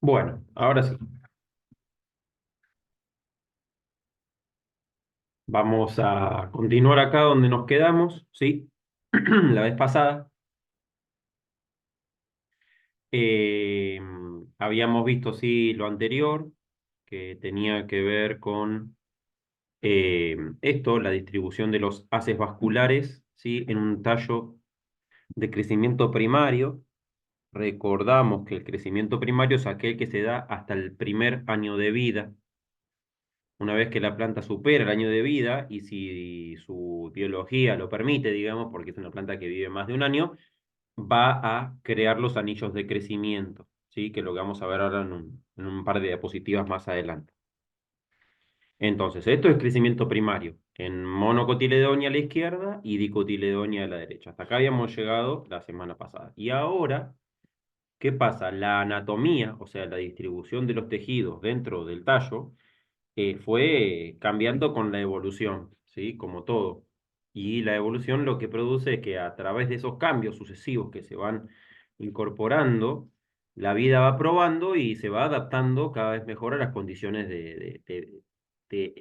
Bueno, ahora sí, vamos a continuar acá donde nos quedamos, ¿sí? La vez pasada eh, habíamos visto, sí, lo anterior, que tenía que ver con esto, la distribución de los haces vasculares, ¿sí? En un tallo de crecimiento primario. Recordamos que el crecimiento primario es aquel que se da hasta el primer año de vida. Una vez que la planta supera el año de vida y si su biología lo permite, digamos, porque es una planta que vive más de un año, va a crear los anillos de crecimiento, ¿sí? Que lo que vamos a ver ahora en un par de diapositivas más adelante. Entonces, esto es crecimiento primario, en monocotiledonia a la izquierda y dicotiledonia a la derecha. Hasta acá habíamos llegado la semana pasada. Y ahora, ¿qué pasa? La anatomía, o sea, la distribución de los tejidos dentro del tallo, fue cambiando con la evolución, ¿sí? Como todo. Y la evolución lo que produce es que a través de esos cambios sucesivos que se van incorporando, la vida va probando y se va adaptando cada vez mejor a las condiciones de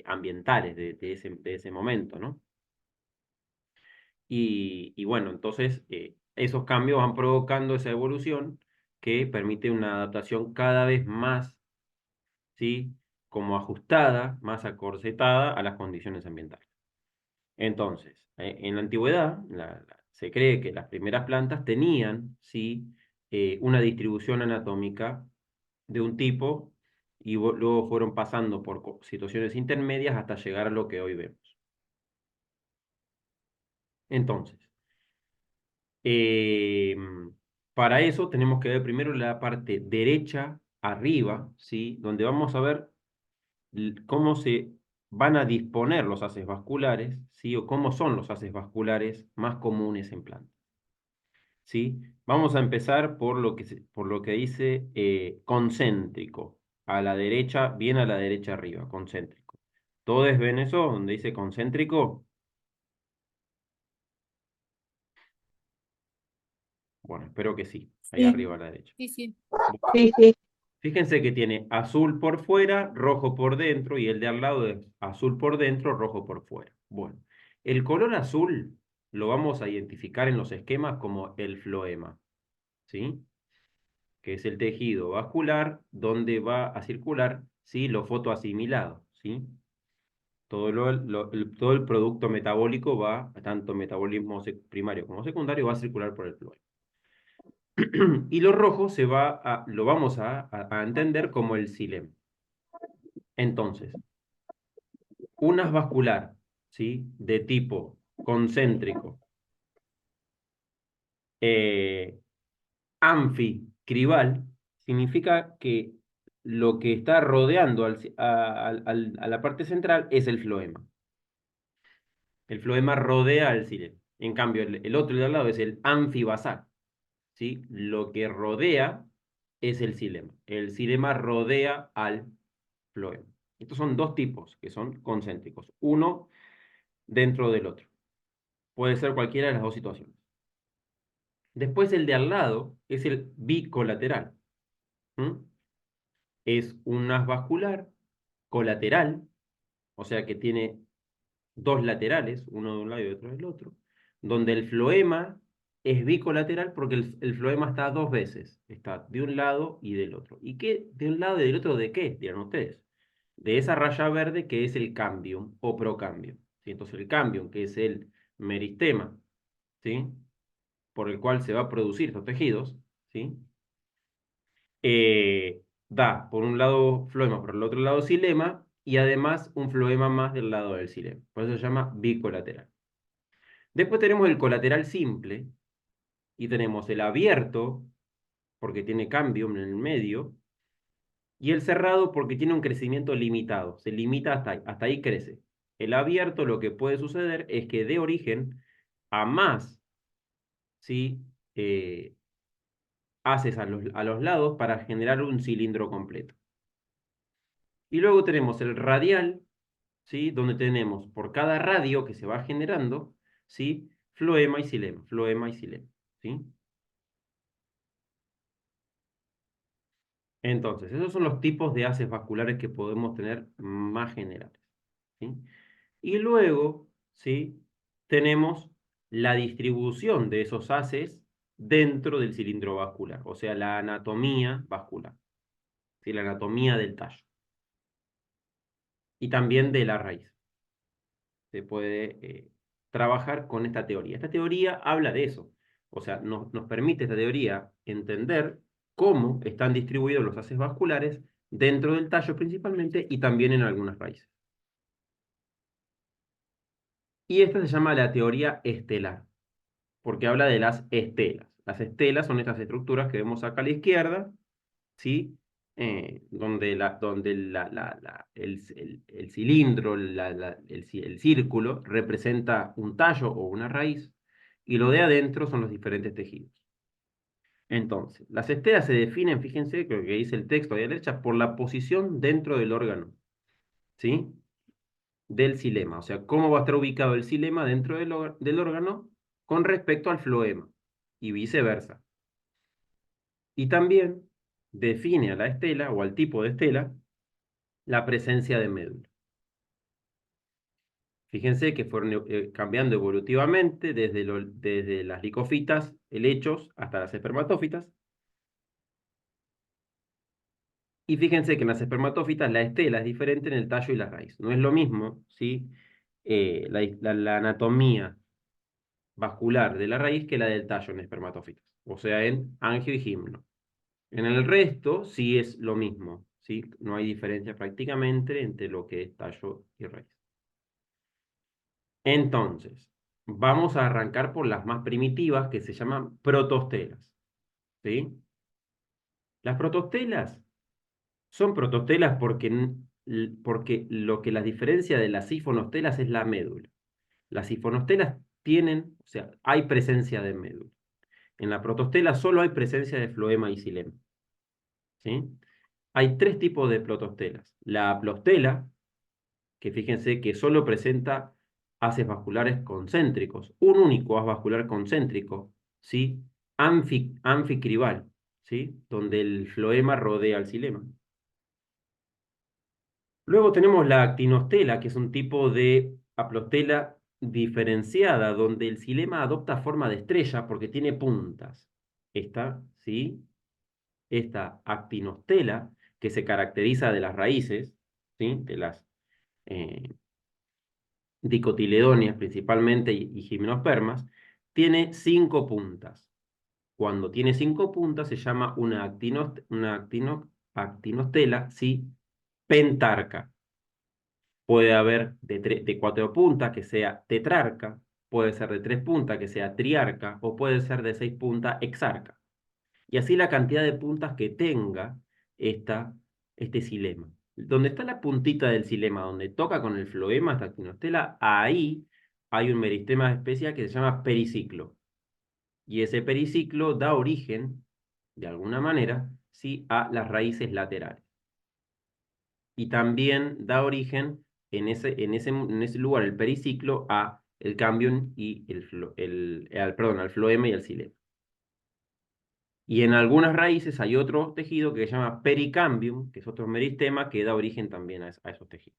ambientales de ese momento, ¿no? Y bueno, entonces esos cambios van provocando esa evolución que permite una adaptación cada vez más, ¿sí? Como ajustada, más acorsetada a las condiciones ambientales. Entonces, en la antigüedad se cree que las primeras plantas tenían, ¿sí? Una distribución anatómica de un tipo y luego fueron pasando por situaciones intermedias hasta llegar a lo que hoy vemos. Entonces, eh, para eso tenemos que ver primero la parte derecha arriba, ¿sí? Donde vamos a ver cómo se van a disponer los haces vasculares, ¿sí? O cómo son los haces vasculares más comunes en plantas, ¿sí? Vamos a empezar por lo que dice concéntrico, a la derecha, bien a la derecha arriba, concéntrico. ¿Todos ven eso donde dice concéntrico? Bueno, espero que sí, ahí Sí, arriba a la derecha. sí, sí. Bueno, Sí, sí. fíjense que tiene azul por fuera, rojo por dentro, y el de al lado es azul por dentro, rojo por fuera. Bueno, el color azul lo vamos a identificar en los esquemas como el floema, ¿sí? Que es el tejido vascular donde va a circular, ¿sí? Lo fotoasimilado, ¿sí? Todo el producto metabólico va, tanto metabolismo primario como secundario, va a circular por el floema. Y lo rojo lo vamos a entender como el xilema. Entonces, unas vascular, ¿sí? De tipo concéntrico, eh, anficribal, significa que lo que está rodeando a la parte central es el floema. El floema rodea al xilema. En cambio, el otro de al lado es el anfibasal, ¿sí? Lo que rodea es el xilema. El xilema rodea al floema. Estos son dos tipos que son concéntricos, uno dentro del otro. Puede ser cualquiera de las dos situaciones. Después el de al lado es el bicolateral. ¿M? Es un haz vascular colateral, o sea que tiene dos laterales, uno de un lado y otro del otro, donde el floema es bicolateral porque el floema está dos veces, está de un lado y del otro. ¿Y qué? ¿De un lado y del otro de qué? Dirán ustedes. De esa raya verde que es el cambium o procambium, ¿sí? Entonces el cambium, que es el meristema, ¿sí? Por el cual se va a producir estos tejidos, ¿sí? Da por un lado floema, por el otro lado xilema, y además un floema más del lado del xilema. Por eso se llama bicolateral. Después tenemos el colateral simple, y tenemos el abierto, porque tiene cambio en el medio, y el cerrado porque tiene un crecimiento limitado, se limita hasta ahí crece. El abierto lo que puede suceder es que dé origen a más, ¿sí? Eh, haces a los lados para generar un cilindro completo. Y luego tenemos el radial, ¿sí? Donde tenemos por cada radio que se va generando, ¿sí? Floema y xilema, floema y xilema, ¿sí? Entonces, esos son los tipos de haces vasculares que podemos tener más generales, ¿sí? Y luego, ¿sí? Tenemos la distribución de esos haces dentro del cilindro vascular, o sea, la anatomía vascular, ¿sí? La anatomía del tallo y también de la raíz. Se puede trabajar con esta teoría. Esta teoría habla de eso, o sea, nos permite esta teoría entender cómo están distribuidos los haces vasculares dentro del tallo principalmente y también en algunas raíces. Y esta se llama la teoría estelar, porque habla de las estelas. Las estelas son estas estructuras que vemos acá a la izquierda, ¿sí? Donde el cilindro, el círculo, representa un tallo o una raíz, y lo de adentro son los diferentes tejidos. Entonces, las estelas se definen, fíjense, creo que dice el texto ahí a la derecha, por la posición dentro del órgano, ¿sí? Del xilema, o sea, cómo va a estar ubicado el xilema dentro del órgano con respecto al floema, y viceversa. Y también define a la estela o al tipo de estela la presencia de médula. Fíjense que fueron cambiando evolutivamente desde las licofitas, helechos, hasta las espermatófitas. Y fíjense que en las espermatófitas la estela es diferente en el tallo y la raíz. No es lo mismo, ¿sí? La anatomía vascular de la raíz que la del tallo en espermatófitas, o sea, en angio y gimno. En el resto sí es lo mismo, ¿sí? No hay diferencia prácticamente entre lo que es tallo y raíz. Entonces, vamos a arrancar por las más primitivas que se llaman protostelas, ¿sí? Las protostelas son protostelas porque lo que las diferencia de las sifonostelas es la médula. Las sifonostelas tienen, o sea, hay presencia de médula. En la protostela solo hay presencia de floema y xilema, ¿sí? Hay tres tipos de protostelas. La aplostela, que fíjense que solo presenta haces vasculares concéntricos, un único haz vascular concéntrico, ¿sí? Anficribal, ¿sí? Donde el floema rodea al xilema. Luego tenemos la actinostela, que es un tipo de aplostela diferenciada, donde el xilema adopta forma de estrella porque tiene puntas. Esta, ¿sí? Esta actinostela, que se caracteriza de las raíces, ¿sí? De las eh, dicotiledóneas principalmente y gimnospermas, tiene 5 puntas. Cuando tiene 5 puntas se llama actinostela, ¿sí? Pentarca. Puede haber de 4 puntas que sea tetrarca, puede ser de 3 puntas que sea triarca, o puede ser de 6 puntas hexarca. Y así la cantidad de puntas que tenga este xilema. Donde está la puntita del xilema, donde toca con el floema, esta actinostela, ahí hay un meristema especial que se llama periciclo. Y ese periciclo da origen, de alguna manera, ¿sí? A las raíces laterales. Y también da origen en ese lugar, el periciclo, a el cambium y perdón, al floema y al xilema. Y en algunas raíces hay otro tejido que se llama pericambium, que es otro meristema que da origen también a esos tejidos.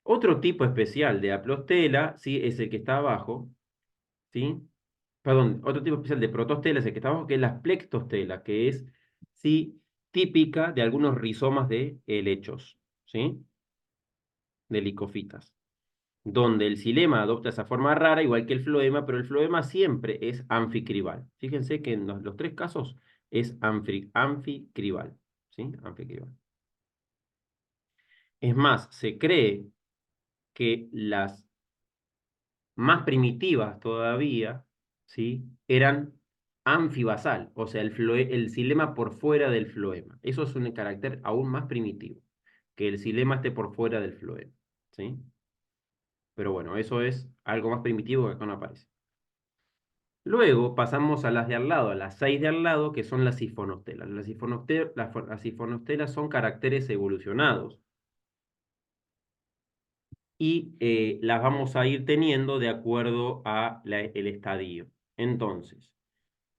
Otro tipo especial de aplostela, ¿sí? Es el que está abajo, ¿sí? Perdón, otro tipo especial de protostela es el que está abajo, que es la plectostela, que es, ¿sí? Típica de algunos rizomas de helechos, ¿sí? De licofitas, donde el xilema adopta esa forma rara, igual que el floema, pero el floema siempre es anficribal. Fíjense que en los tres casos es anficribal, ¿sí? Anficribal. Es más, se cree que las más primitivas todavía, ¿sí? Eran anfibasal, o sea, el xilema por fuera del floema. Eso es un carácter aún más primitivo, que el xilema esté por fuera del floema, ¿sí? Pero bueno, eso es algo más primitivo que acá no aparece. Luego pasamos a las de al lado, a las 6 de al lado, que son las sifonostelas. Las sifonostelas son caracteres evolucionados y las vamos a ir teniendo de acuerdo a el estadio. Entonces,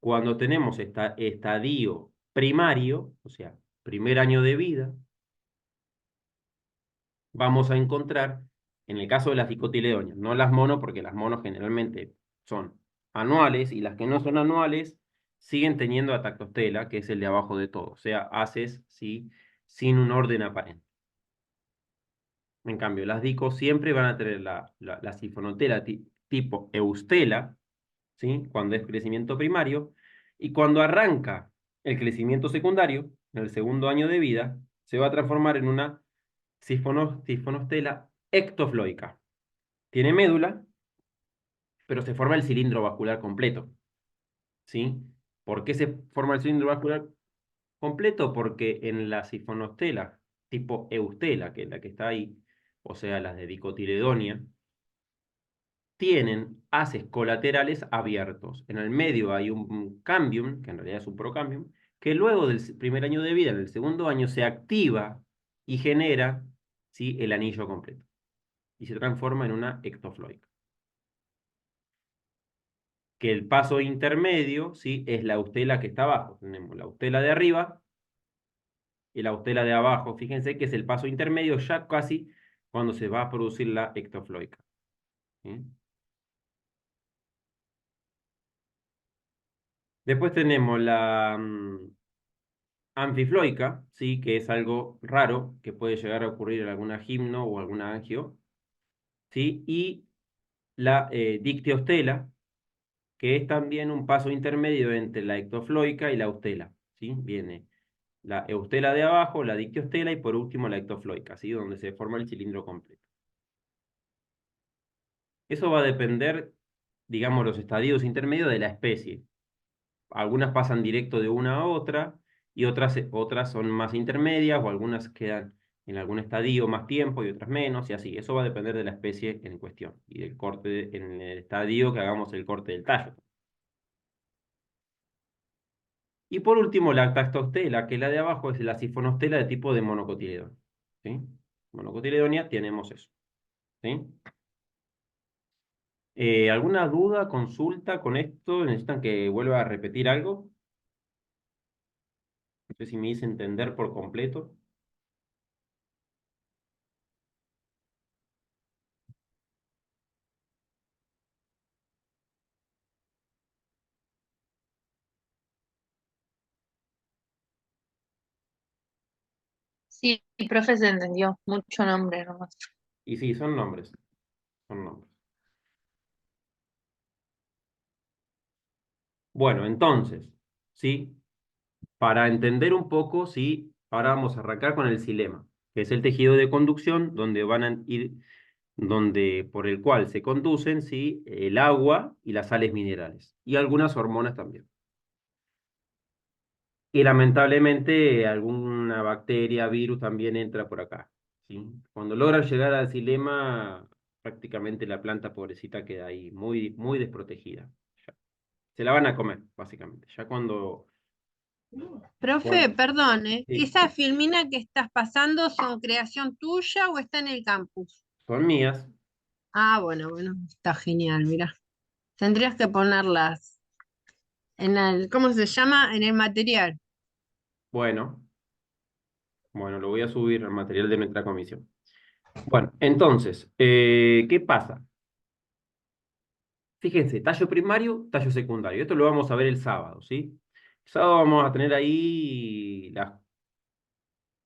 cuando tenemos estadio primario, o sea, primer año de vida, vamos a encontrar, en el caso de las dicotiledonias, no las mono, porque las monos generalmente son anuales y las que no son anuales siguen teniendo atactostela, que es el de abajo de todo, o sea, haces, ¿sí? Sin un orden aparente. En cambio, las dicos siempre van a tener la sifonotela tipo eustela, ¿sí? Cuando es crecimiento primario, y cuando arranca el crecimiento secundario, en el segundo año de vida, se va a transformar en una sifonostela ectofloica. Tiene médula, pero se forma el cilindro vascular completo, ¿sí? ¿Por qué se forma el cilindro vascular completo? Porque en la sifonostela tipo eustela, que es la que está ahí, o sea, las de dicotiledonia, tienen haces colaterales abiertos. En el medio hay un cambium, que en realidad es un procambium, que luego del primer año de vida, en el segundo año, se activa y genera, ¿sí? El anillo completo. Y se transforma en una ectofloica. Que el paso intermedio, ¿sí? Es la ustela que está abajo. Tenemos la ustela de arriba y la ustela de abajo. Fíjense que es el paso intermedio ya casi cuando se va a producir la ectofloica. ¿Sí? Después tenemos la anfifloica, ¿sí? Que es algo raro que puede llegar a ocurrir en alguna gimno o alguna angio, ¿sí? Y la dictiostela, que es también un paso intermedio entre la ectofloica y la ustela, ¿sí? Viene la eustela de abajo, la dictiostela y por último la ectofloica, ¿sí? Donde se forma el cilindro completo. Eso va a depender, digamos, los estadios intermedios de la especie. Algunas pasan directo de una a otra y otras son más intermedias o algunas quedan en algún estadio más tiempo y otras menos y así. Eso va a depender de la especie en cuestión y del corte, en el estadio que hagamos el corte del tallo. Y por último, la tactostela, que la de abajo es la sifonostela de tipo de monocotiledón. ¿Sí? Monocotiledonia tenemos eso. ¿Sí? ¿Alguna duda, consulta con esto? ¿Necesitan que vuelva a repetir algo? No sé si me hice entender por completo. Sí, profe, se entendió. Mucho nombre nomás. Y sí, son nombres. Son nombres. Bueno, entonces, ¿sí? Para entender un poco, ¿sí? Ahora vamos a arrancar con el xilema, que es el tejido de conducción donde van a ir, donde, por el cual se conducen, ¿sí? El agua y las sales minerales, y algunas hormonas también. Y lamentablemente alguna bacteria, virus también entra por acá, ¿sí? Cuando logran llegar al xilema, prácticamente la planta pobrecita queda ahí muy, muy desprotegida. Se la van a comer, básicamente. Ya cuando... Profe, Bueno, perdone, sí, ¿esas filminas que estás pasando son creación tuya o está en el campus? son mías. Ah, bueno, bueno, está genial, mira. Tendrías que ponerlas en el, ¿cómo se llama? En el material. Bueno, bueno, lo voy a subir al material de nuestra comisión. Bueno, entonces, ¿qué pasa? Fíjense, tallo primario, tallo secundario. Esto lo vamos a ver el sábado, ¿sí? El sábado vamos a tener ahí las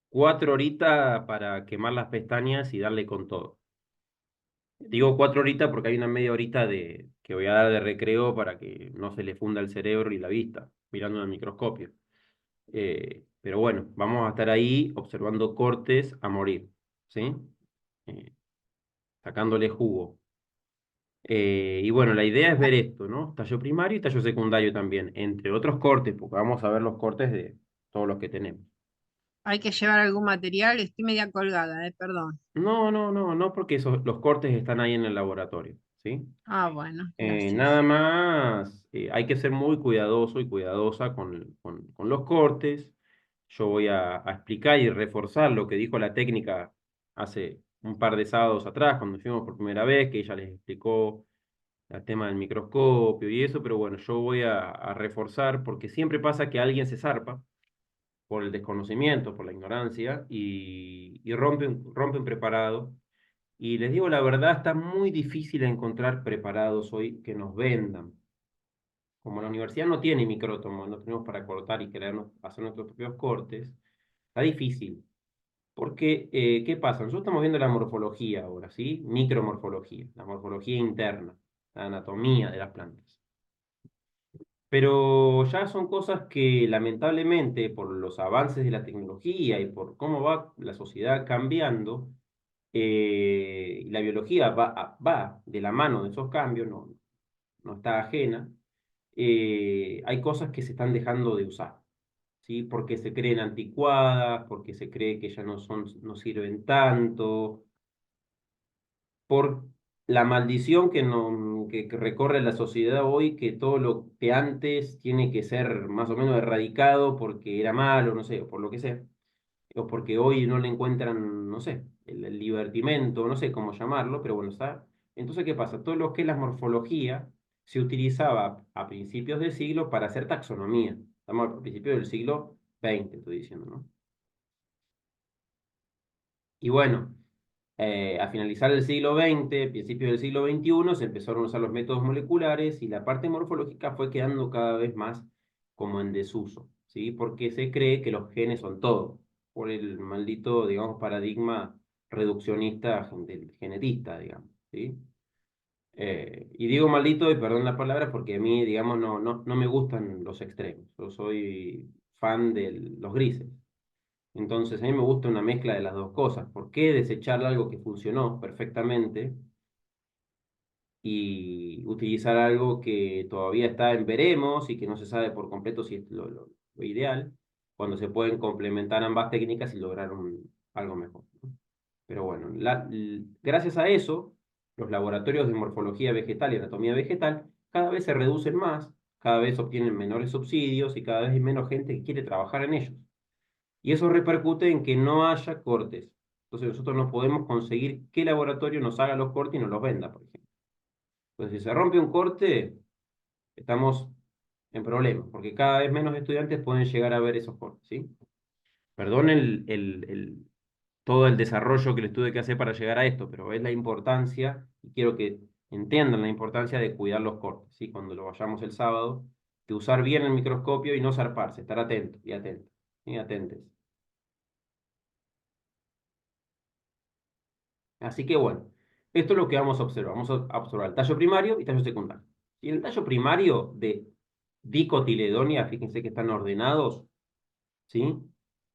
4 horitas para quemar las pestañas y darle con todo. Digo 4 horitas porque hay una media horita que voy a dar de recreo para que no se le funda el cerebro y la vista, mirando en el microscopio. Pero bueno, vamos a estar ahí observando cortes a morir, ¿sí? Eh, Sacándole jugo. Y bueno, la idea es ver esto, ¿no? Tallo primario y tallo secundario también, entre otros cortes, porque vamos a ver los cortes de todos los que tenemos. Hay que llevar algún material, estoy media colgada, perdón. No, no, no, no, porque los cortes están ahí en el laboratorio, ¿sí? Ah, bueno, Nada gracias. más, hay que ser muy cuidadoso y cuidadosa con los cortes. Yo voy a explicar y reforzar lo que dijo la técnica hace un par de sábados atrás, cuando fuimos por primera vez, que ella les explicó el tema del microscopio y eso, pero bueno, yo voy a reforzar porque siempre pasa que alguien se zarpa por el desconocimiento, por la ignorancia, y rompen preparado. Y les digo la verdad, está muy difícil encontrar preparados hoy que nos vendan. Como la universidad no tiene micrótomo, no tenemos para cortar y hacer nuestros propios cortes, está difícil. Porque, ¿qué pasa? Nosotros estamos viendo la morfología ahora, ¿sí? Micromorfología, la morfología interna, la anatomía de las plantas. Pero ya son cosas que lamentablemente por los avances de la tecnología y por cómo va la sociedad cambiando, y la biología va de la mano de esos cambios, no está ajena, hay cosas que se están dejando de usar, ¿sí? Porque se creen anticuadas, porque se cree que ya no sirven tanto, por la maldición que recorre la sociedad hoy, que todo lo que antes tiene que ser más o menos erradicado porque era malo, no sé, o por lo que sea, o porque hoy no le encuentran, no sé, el divertimento, no sé cómo llamarlo, pero bueno, está. Entonces, ¿qué pasa? Todo lo que es la morfología se utilizaba a principios del siglo para hacer taxonomía. Estamos a principios del siglo XX, estoy diciendo, ¿no? Y bueno, a finalizar el siglo XX, principios del siglo XXI, se empezaron a usar los métodos moleculares y la parte morfológica fue quedando cada vez más como en desuso, ¿sí? Porque se cree que los genes son todo, por el maldito, digamos, paradigma reduccionista del genetista, digamos, ¿sí? Y digo maldito, y perdón la palabra, porque a mí, digamos, no me gustan los extremos. Yo soy fan de los grises. Entonces, a mí me gusta una mezcla de las dos cosas. ¿Por qué desechar algo que funcionó perfectamente y utilizar algo que todavía está en veremos y que no se sabe por completo si es lo ideal, cuando se pueden complementar ambas técnicas y lograr algo mejor, ¿no? Pero bueno, gracias a eso, los laboratorios de morfología vegetal y anatomía vegetal cada vez se reducen más, cada vez obtienen menores subsidios y cada vez hay menos gente que quiere trabajar en ellos. Y eso repercute en que no haya cortes. Entonces nosotros no podemos conseguir que el laboratorio nos haga los cortes y nos los venda, por ejemplo. Entonces si se rompe un corte, estamos en problemas, porque cada vez menos estudiantes pueden llegar a ver esos cortes, ¿sí? Perdón todo el desarrollo que les tuve que hacer para llegar a esto, pero es la importancia, y quiero que entiendan la importancia de cuidar los cortes, ¿sí? Cuando lo vayamos el sábado, de usar bien el microscopio y no zarparse, estar atento y atento, y atentes. Así que bueno, esto es lo que vamos a observar. Vamos a observar el tallo primario y tallo secundario. Y en el tallo primario de dicotiledonia, fíjense que están ordenados, ¿sí?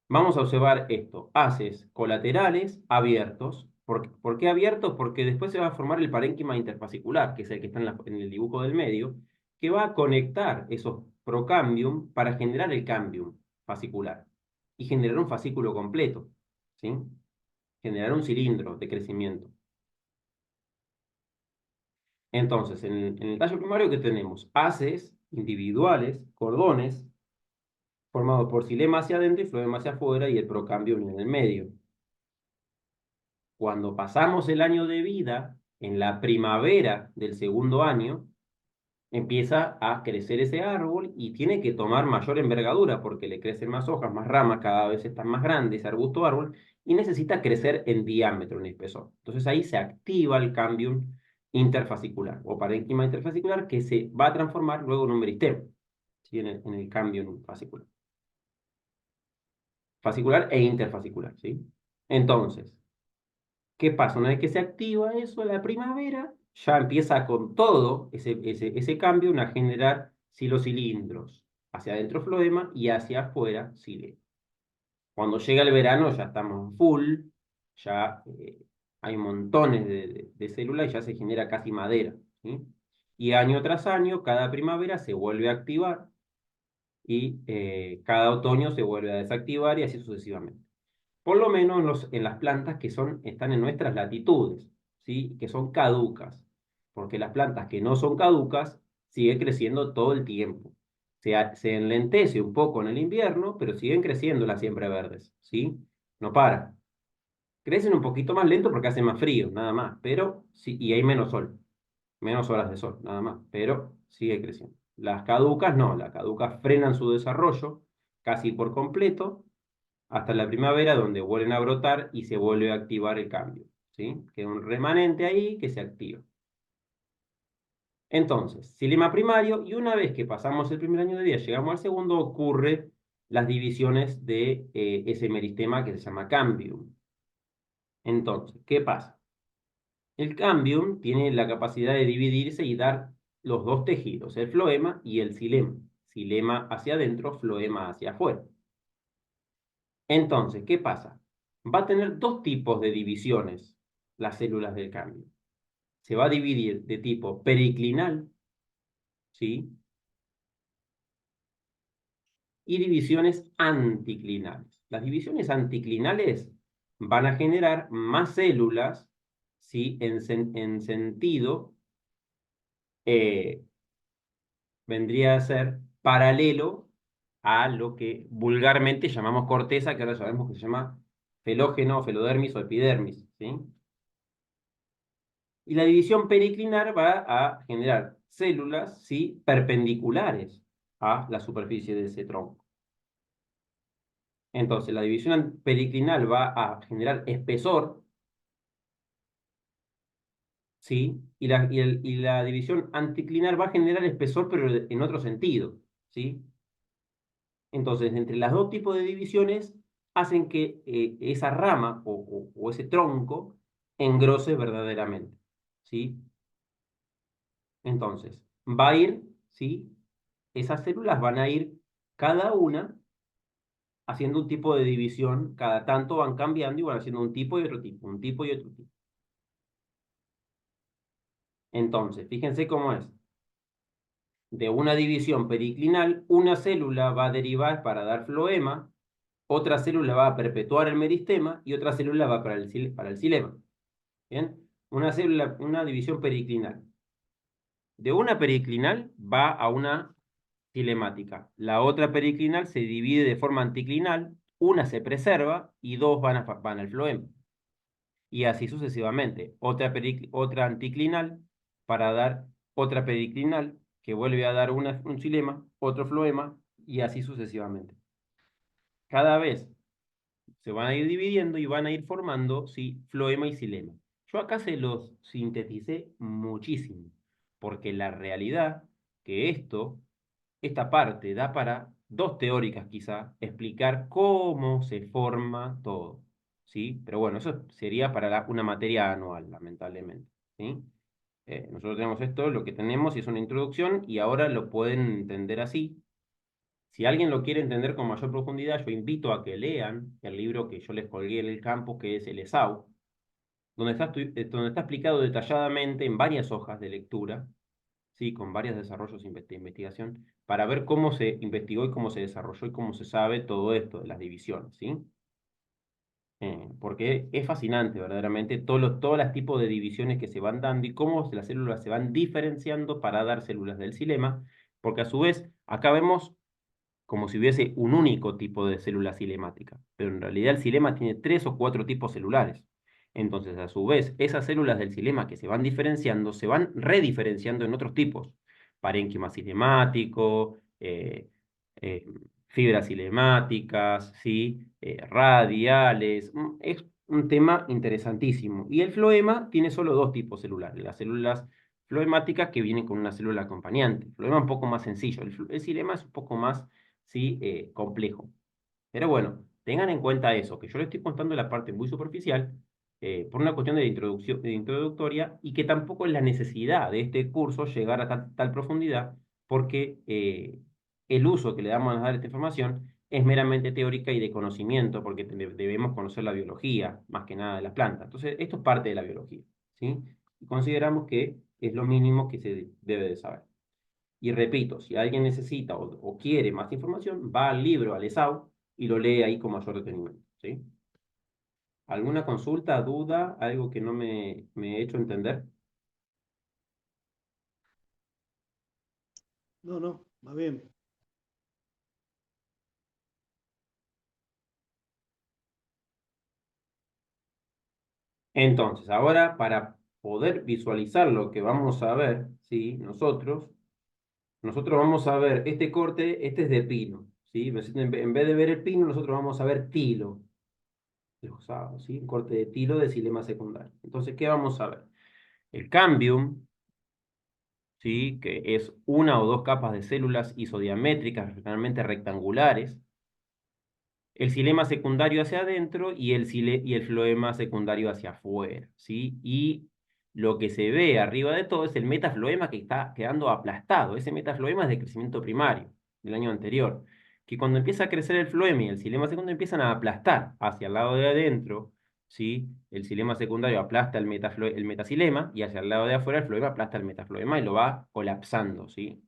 Vamos a observar esto, haces colaterales abiertos. ¿Por qué abiertos? Porque después se va a formar el parénquima interfascicular, que es el que está en el dibujo del medio, que va a conectar esos procambium para generar el cambium fascicular y generar un fascículo completo, ¿sí? Generar un cilindro de crecimiento. Entonces, en el tallo primario, ¿qué tenemos? Haces individuales, cordones, formados por xilema hacia adentro y floema hacia afuera y el procambio viene en el medio. Cuando pasamos el año de vida, en la primavera del segundo año, empieza a crecer ese árbol y tiene que tomar mayor envergadura porque le crecen más hojas, más ramas, cada vez están más grandes, ese arbusto árbol, y necesita crecer en diámetro, en espesor. Entonces ahí se activa el cambio interfascicular o parénquima interfascicular que se va a transformar luego en un meristemo, ¿sí? En el cambio fascicular. Fascicular e interfascicular, ¿sí? Entonces, ¿qué pasa? Una vez que se activa eso en la primavera, ya empieza con todo ese cambio a generar silocilindros. Hacia adentro floema y hacia afuera xilema. Cuando llega el verano ya estamos full, ya hay montones de células y ya se genera casi madera, ¿sí? Y año tras año, cada primavera se vuelve a activar y cada otoño se vuelve a desactivar y así sucesivamente. Por lo menos en las plantas que están en nuestras latitudes, ¿sí? Que son caducas, porque las plantas que no son caducas siguen creciendo todo el tiempo. Se enlentece un poco en el invierno, pero siguen creciendo las siempre verdes, ¿sí? No para. Crecen un poquito más lento porque hace más frío, nada más, pero sí, y hay menos sol, menos horas de sol, nada más, pero sigue creciendo. Las caducas no, las caducas frenan su desarrollo, casi por completo hasta la primavera, donde vuelven a brotar y se vuelve a activar el cambio, ¿sí? Queda un remanente ahí que se activa. Entonces, xilema primario, y una vez que pasamos el primer año de vida, llegamos al segundo, ocurre las divisiones de ese meristema que se llama cambium. Entonces, ¿qué pasa? El cambium tiene la capacidad de dividirse y dar los dos tejidos, el floema y el xilema. Xilema hacia adentro, floema hacia afuera. Entonces, ¿qué pasa? Va a tener dos tipos de divisiones las células del cambio. Se va a dividir de tipo periclinal, ¿sí? Y divisiones anticlinales. Las divisiones anticlinales van a generar más células, ¿sí? En sentido, eh, vendría a ser paralelo a lo que vulgarmente llamamos corteza, que ahora sabemos que se llama felógeno, felodermis o epidermis, ¿sí? Y la división periclinal va a generar células, ¿sí? Perpendiculares a la superficie de ese tronco. Entonces, la división periclinal va a generar espesor, ¿sí? Y la división anticlinal va a generar espesor, pero en otro sentido, ¿sí? Entonces, entre las dos tipos de divisiones hacen que esa rama o ese tronco engrose verdaderamente, ¿sí? Entonces, va a ir, ¿sí? Esas células van a ir cada una haciendo un tipo de división, cada tanto van cambiando y van haciendo un tipo y otro tipo, un tipo y otro tipo. Entonces, fíjense cómo es. De una división periclinal, una célula va a derivar para dar floema, otra célula va a perpetuar el meristema y otra célula va para el xilema. ¿Bien? Una división periclinal. De una periclinal va a una xilemática. La otra periclinal se divide de forma anticlinal, una se preserva y dos van al floema. Y así sucesivamente. Otra anticlinal para dar otra periclinal que vuelve a dar un xilema, otro floema y así sucesivamente. Cada vez se van a ir dividiendo y van a ir formando, sí, floema y xilema. Yo acá se los sinteticé muchísimo, porque la realidad que esta parte da para dos teóricas quizá, explicar cómo se forma todo, ¿sí? Pero bueno, eso sería para una materia anual, lamentablemente, ¿sí? Nosotros tenemos esto, lo que tenemos y es una introducción y ahora lo pueden entender así. Si alguien lo quiere entender con mayor profundidad, yo invito a que lean el libro que yo les colgué en el campus, que es el ESAU, donde está explicado detalladamente en varias hojas de lectura, ¿sí? Con varios desarrollos de investigación, para ver cómo se investigó y cómo se desarrolló y cómo se sabe todo esto de las divisiones, ¿sí? Porque es fascinante verdaderamente todos los tipos de divisiones que se van dando y cómo las células se van diferenciando para dar células del xilema, porque a su vez acá vemos como si hubiese un único tipo de célula cilemática, pero en realidad el xilema tiene 3 o 4 tipos celulares. Entonces, a su vez, esas células del xilema que se van diferenciando, se van rediferenciando en otros tipos. Parénquima cilemático, eh, fibras cilemáticas, ¿sí? Radiales. Es un tema interesantísimo. Y el floema tiene solo dos tipos celulares. Las células floemáticas que vienen con una célula acompañante. El floema es un poco más sencillo. El xilema es un poco más, ¿sí? Complejo. Pero bueno, tengan en cuenta eso, que yo les estoy contando la parte muy superficial, por una cuestión de introducción, de introductoria, y que tampoco es la necesidad de este curso llegar a tal profundidad, porque el uso que le damos a dar esta información es meramente teórica y de conocimiento, porque debemos conocer la biología, más que nada de las plantas. Entonces, esto es parte de la biología, ¿sí? Y consideramos que es lo mínimo que se debe de saber. Y repito, si alguien necesita o quiere más información, va al libro, al ESAU, y lo lee ahí con mayor detenimiento, ¿sí? ¿Alguna consulta, duda, algo que no me he hecho entender? No, no, va bien. Entonces, ahora para poder visualizar lo que vamos a ver, ¿sí? Nosotros vamos a ver este corte, este es de pino, ¿sí? En vez de ver el pino, nosotros vamos a ver tilo, ¿sí? Un corte de tilo de xilema secundario. Entonces, ¿qué vamos a ver? El cambium, ¿sí? Que es una o dos capas de células isodiamétricas, generalmente rectangulares, el xilema secundario hacia adentro y y el floema secundario hacia afuera, ¿sí? Y lo que se ve arriba de todo es el metafloema que está quedando aplastado. Ese metafloema es de crecimiento primario del año anterior, que cuando empieza a crecer el floema y el xilema secundario empiezan a aplastar hacia el lado de adentro, ¿sí? El xilema secundario aplasta el metaxilema y hacia el lado de afuera el floema aplasta el metafloema y lo va colapsando, ¿sí?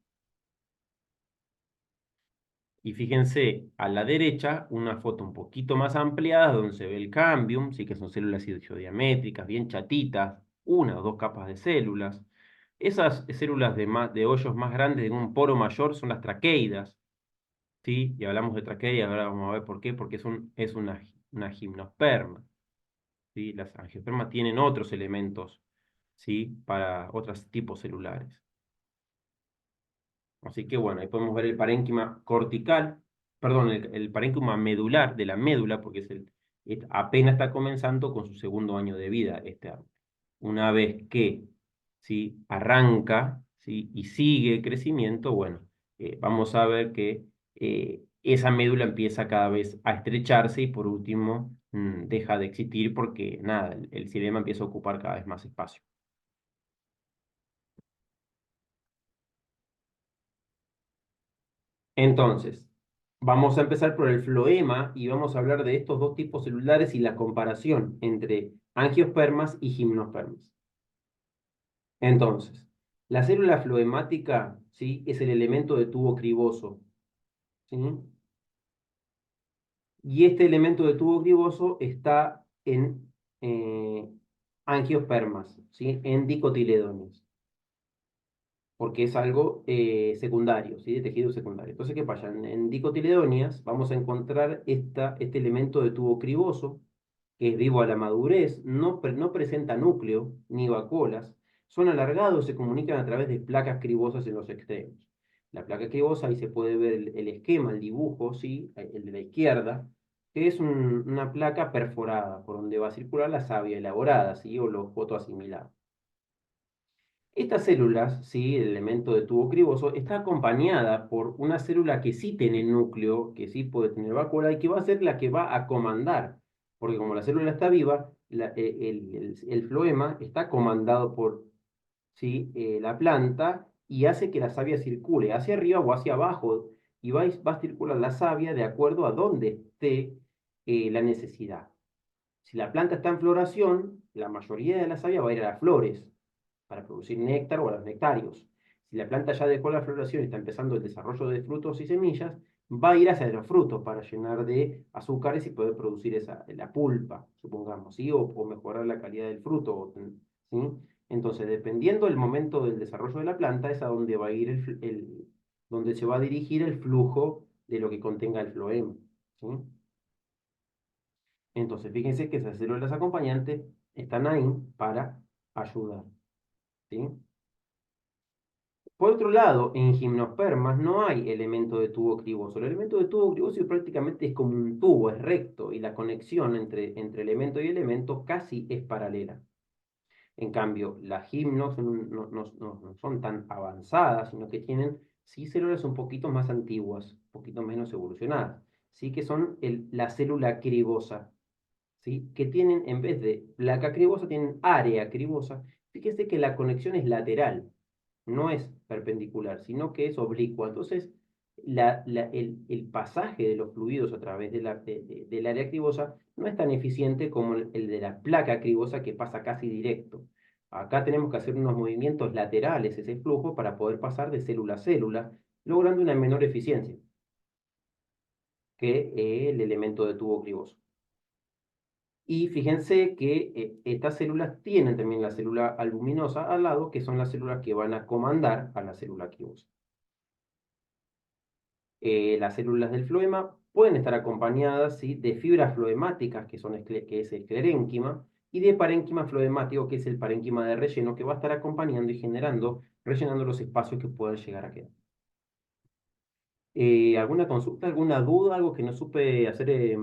Y fíjense a la derecha una foto un poquito más ampliada donde se ve el cambium, sí que son células isodiamétricas, bien chatitas, una o dos capas de células. Esas células de hoyos más grandes en un poro mayor son las traqueidas, ¿sí? Y hablamos de traqueidas, ahora vamos a ver por qué, porque es una gimnosperma, ¿sí? Las angiospermas tienen otros elementos, ¿sí? Para otros tipos celulares. Así que bueno, ahí podemos ver el parénquima cortical, perdón, el parénquima medular de la médula, porque apenas está comenzando con su segundo año de vida este árbol. Una vez que ¿sí? Arranca ¿sí? Y sigue el crecimiento, bueno, vamos a ver que esa médula empieza cada vez a estrecharse y por último deja de existir porque nada, el xilema empieza a ocupar cada vez más espacio. Entonces, vamos a empezar por el floema y vamos a hablar de estos dos tipos celulares y la comparación entre angiospermas y gimnospermas. Entonces, la célula floemática, ¿sí? Es el elemento de tubo criboso, ¿sí? Y este elemento de tubo criboso está en angiospermas, ¿sí? En dicotiledonios, porque es algo secundario, ¿sí? De tejido secundario. Entonces, ¿qué pasa? En dicotiledonias vamos a encontrar este elemento de tubo criboso, que es vivo a la madurez, no presenta núcleo ni vacuolas, son alargados, se comunican a través de placas cribosas en los extremos. La placa cribosa, ahí se puede ver el esquema, el dibujo, ¿sí? El de la izquierda, que es una placa perforada por donde va a circular la savia elaborada, ¿sí? O los fotoasimilados. Estas células, ¿sí? El elemento de tubo criboso, está acompañada por una célula que sí tiene núcleo, que sí puede tener vacuola y que va a ser la que va a comandar, porque como la célula está viva, el floema está comandado por ¿sí? La planta y hace que la savia circule hacia arriba o hacia abajo y va a circular la savia de acuerdo a donde esté la necesidad. Si la planta está en floración, la mayoría de la savia va a ir a las flores para producir néctar o a los nectarios. Si la planta ya dejó la floración y está empezando el desarrollo de frutos y semillas, va a ir hacia los frutos para llenar de azúcares y poder producir la pulpa, supongamos, ¿sí? O mejorar la calidad del fruto, ¿sí? Entonces, dependiendo del momento del desarrollo de la planta, es a donde va a ir donde se va a dirigir el flujo de lo que contenga el floema, ¿sí? Entonces, fíjense que esas células acompañantes están ahí para ayudar, ¿sí? Por otro lado, en gimnospermas no hay elemento de tubo criboso. El elemento de tubo criboso prácticamente es como un tubo, es recto, y la conexión entre elemento y elemento casi es paralela. En cambio, las gimnos no son tan avanzadas, sino que tienen sí células un poquito más antiguas, un poquito menos evolucionadas, sí que son la célula cribosa, ¿sí? Que tienen, en vez de placa cribosa, tienen área cribosa. Fíjese que la conexión es lateral, no es perpendicular, sino que es oblicua. Entonces, el pasaje de los fluidos a través del área cribosa no es tan eficiente como el de la placa cribosa que pasa casi directo. Acá tenemos que hacer unos movimientos laterales, ese flujo, para poder pasar de célula a célula, logrando una menor eficiencia que el elemento de tubo criboso. Y fíjense que estas células tienen también la célula albuminosa al lado, que son las células que van a comandar a la célula quibosa. Las células del floema pueden estar acompañadas ¿sí? de fibras floemáticas, que es esclerénquima, y de parénquima floemático, que es el parénquima de relleno, que va a estar acompañando y rellenando los espacios que puedan llegar a quedar. ¿Alguna consulta, alguna duda, algo que no supe hacer,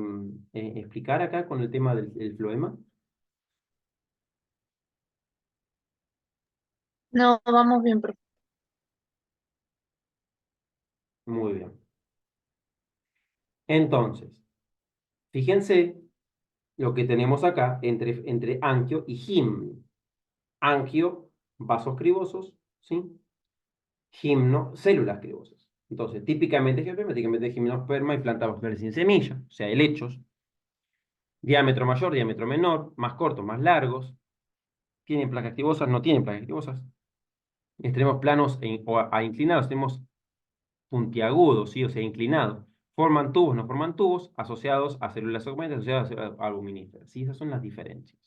explicar acá con el tema del floema? No, vamos bien, profe. Muy bien. Entonces, fíjense lo que tenemos acá entre anquio y gimno. Anquio, vasos cribosos, ¿sí? Gimno, células cribosas. Entonces, típicamente gimnosperma y planta vascular sin semilla, o sea, helechos. Diámetro mayor, diámetro menor, más cortos, más largos. Tienen placas cribosas, no tienen placas cribosas. Extremos planos o a inclinados, extremos puntiagudos, ¿sí? O sea, inclinados. Forman tubos, no forman tubos, asociados a células segmentos, asociadas a albuminíferas. ¿Sí? Esas son las diferencias.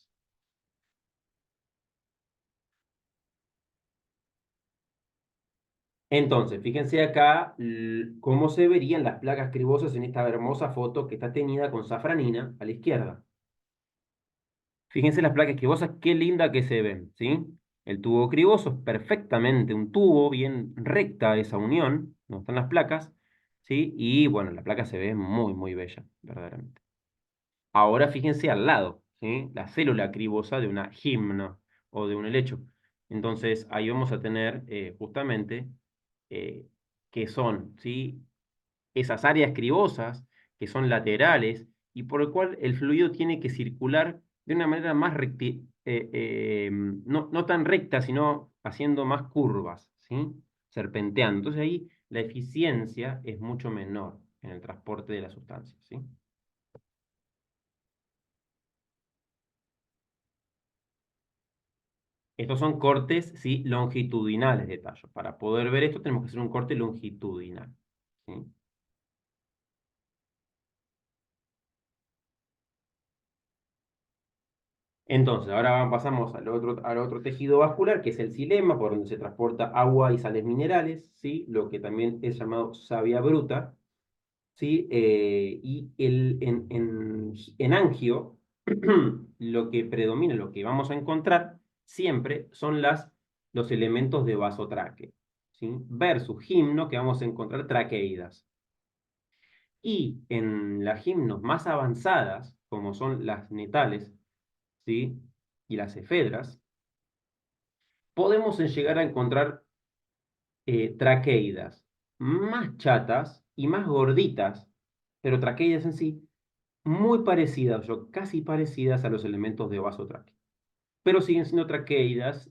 Entonces, fíjense acá cómo se verían las placas cribosas en esta hermosa foto que está teñida con safranina a la izquierda. Fíjense las placas cribosas, qué linda que se ven, ¿sí? El tubo criboso es perfectamente un tubo, bien recta esa unión, donde están las placas, ¿sí? Y bueno, la placa se ve muy, muy bella, verdaderamente. Ahora fíjense al lado, ¿sí? La célula cribosa de una gimna o de un helecho. Entonces ahí vamos a tener justamente eh, que son, ¿sí? Esas áreas cribosas que son laterales y por el cual el fluido tiene que circular de una manera más no tan recta, sino haciendo más curvas, ¿sí? Serpenteando. Entonces ahí la eficiencia es mucho menor en el transporte de la sustancia, ¿sí? Estos son cortes, ¿sí? Longitudinales de tallo. Para poder ver esto tenemos que hacer un corte longitudinal, ¿sí? Entonces, ahora pasamos al otro tejido vascular, que es el xilema, por donde se transporta agua y sales minerales, ¿sí? Lo que también es llamado savia bruta, ¿sí? Y en angio, lo que predomina, lo que vamos a encontrar siempre son los elementos de vasotraque, ¿sí? Versus gimno, que vamos a encontrar traqueidas. Y en las gimnos más avanzadas, como son las netales, ¿sí? Y las efedras, podemos llegar a encontrar traqueidas más chatas y más gorditas, pero traqueidas en sí, muy parecidas, o casi parecidas a los elementos de vasotraqueo. Pero siguen siendo traqueidas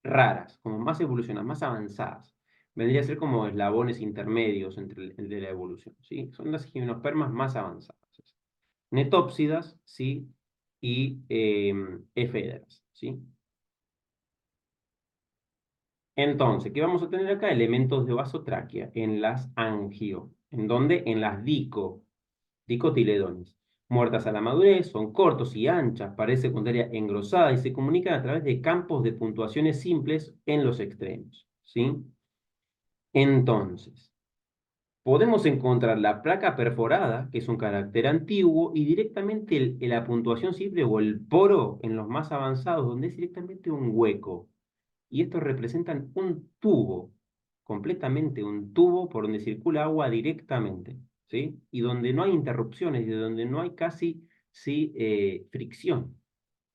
raras, como más evolucionadas, más avanzadas. Vendría a ser como eslabones intermedios entre el de la evolución, ¿sí? Son las gimnospermas más avanzadas. Netópsidas, ¿sí? Y efedras, ¿sí? Entonces, ¿qué vamos a tener acá? Elementos de vasotraquea en las angio. ¿En dónde? En las dicotiledones. Muertas a la madurez, son cortos y anchas, pared secundaria engrosada y se comunican a través de campos de puntuaciones simples en los extremos. ¿Sí? Entonces, podemos encontrar la placa perforada, que es un carácter antiguo, y directamente la puntuación simple o el poro en los más avanzados, donde es directamente un hueco y estos representan un tubo, completamente un tubo por donde circula agua directamente, ¿sí? Y donde no hay interrupciones y donde no hay casi, sí, fricción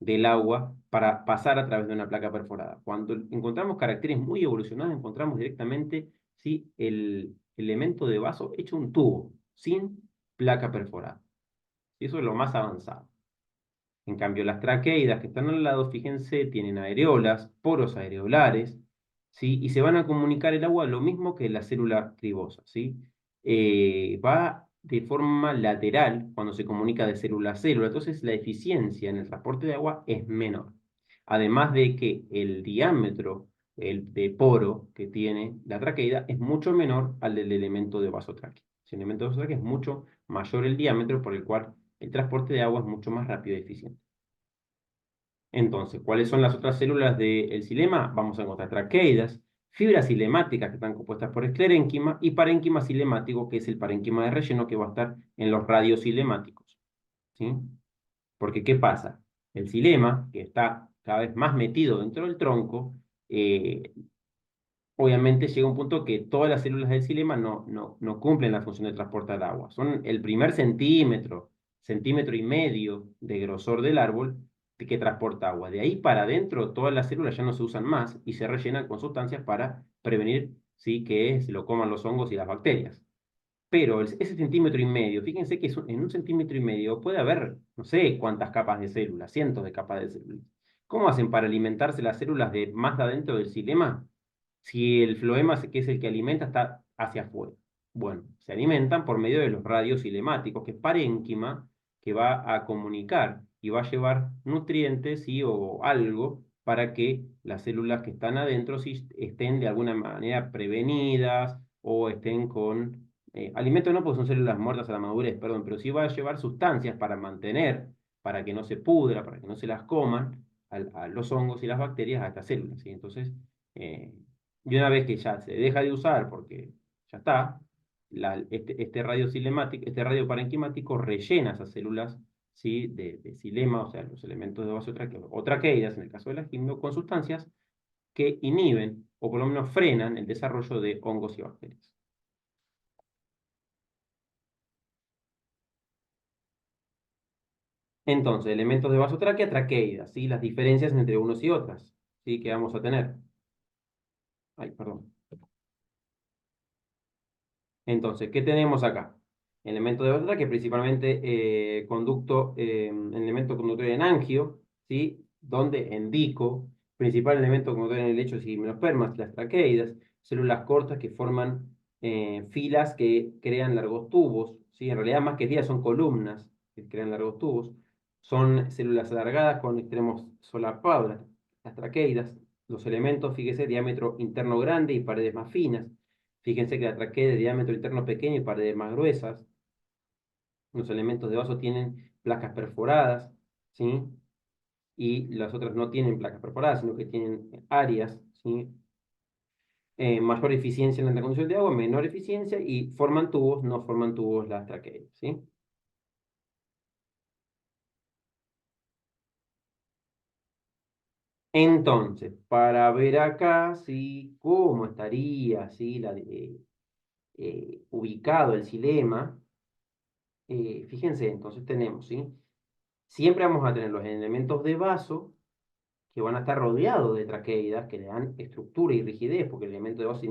del agua para pasar a través de una placa perforada. Cuando encontramos caracteres muy evolucionados, encontramos directamente, sí, el elemento de vaso hecho un tubo, sin placa perforada. Y eso es lo más avanzado. En cambio, las traqueidas que están al lado, fíjense, tienen areolas, poros areolares, ¿sí? Y se van a comunicar el agua lo mismo que la célula cribosa, ¿sí? Va de forma lateral cuando se comunica de célula a célula, entonces la eficiencia en el transporte de agua es menor. Además de que el diámetro de poro que tiene la traqueida es mucho menor al del elemento de vasotraquea. El elemento de vasotraquea es mucho mayor el diámetro por el cual el transporte de agua es mucho más rápido y eficiente. Entonces, ¿cuáles son las otras células del xilema? Vamos a encontrar traqueidas, fibras cilemáticas que están compuestas por esclerénquima y parénquima cilemático, que es el parénquima de relleno que va a estar en los radios cilemáticos. ¿Sí? Porque, ¿qué pasa? El xilema, que está cada vez más metido dentro del tronco, eh, obviamente llega un punto que todas las células del xilema no cumplen la función de transportar agua. Son el primer centímetro, centímetro y medio de grosor del árbol que transporta agua. De ahí para adentro, todas las células ya no se usan más y se rellenan con sustancias para prevenir, ¿sí?, que se lo coman los hongos y las bacterias. Pero ese centímetro y medio, fíjense que en un centímetro y medio puede haber, no sé cuántas capas de células, cientos de capas de células. ¿Cómo hacen para alimentarse las células de más de adentro del xilema si el floema, que es el que alimenta, está hacia afuera? Bueno, se alimentan por medio de los radios cilemáticos, que es parénquima, que va a comunicar y va a llevar nutrientes, ¿sí?, o algo para que las células que están adentro sí estén de alguna manera prevenidas o estén con alimento, no, porque son células muertas a la madurez, perdón, pero sí va a llevar sustancias para mantener, para que no se pudra, para que no se las coman a los hongos y las bacterias a estas células, ¿sí? Entonces, eh, y una vez que ya se deja de usar porque ya está, este radio cinemático, este radio parenquimático rellena esas células, ¿sí?, de xilema, o sea, los elementos de vasotraquea o traqueidas, en el caso de la gimno, con sustancias que inhiben o por lo menos frenan el desarrollo de hongos y bacterias. Entonces, elementos de vasotraquea, traqueidas, ¿sí?, las diferencias entre unos y otras, ¿sí?, que vamos a tener. Ay, perdón. Entonces, ¿qué tenemos acá? Elemento de otra que principalmente conducto, elemento conductor en angio, ¿sí? Donde en dico, principal elemento conductor en el lecho de gimnospermas, las traqueidas, células cortas que forman filas que crean largos tubos, ¿sí? En realidad, más que filas, son columnas que crean largos tubos. Son células alargadas con extremos solapados, las traqueidas. Los elementos, fíjese, diámetro interno grande y paredes más finas. Fíjense que la traquea de diámetro interno pequeño y paredes más gruesas. Los elementos de vaso tienen placas perforadas, ¿sí? Y las otras no tienen placas perforadas, sino que tienen áreas, ¿sí? Mayor eficiencia en la conducción de agua, menor eficiencia, y forman tubos, no forman tubos las traqueas, ¿sí? Entonces, para ver acá, ¿sí?, cómo estaría, ¿sí?, ubicado el xilema, fíjense, entonces tenemos, ¿sí? Siempre vamos a tener los elementos de vaso que van a estar rodeados de traqueidas que le dan estructura y rigidez, porque el elemento de vaso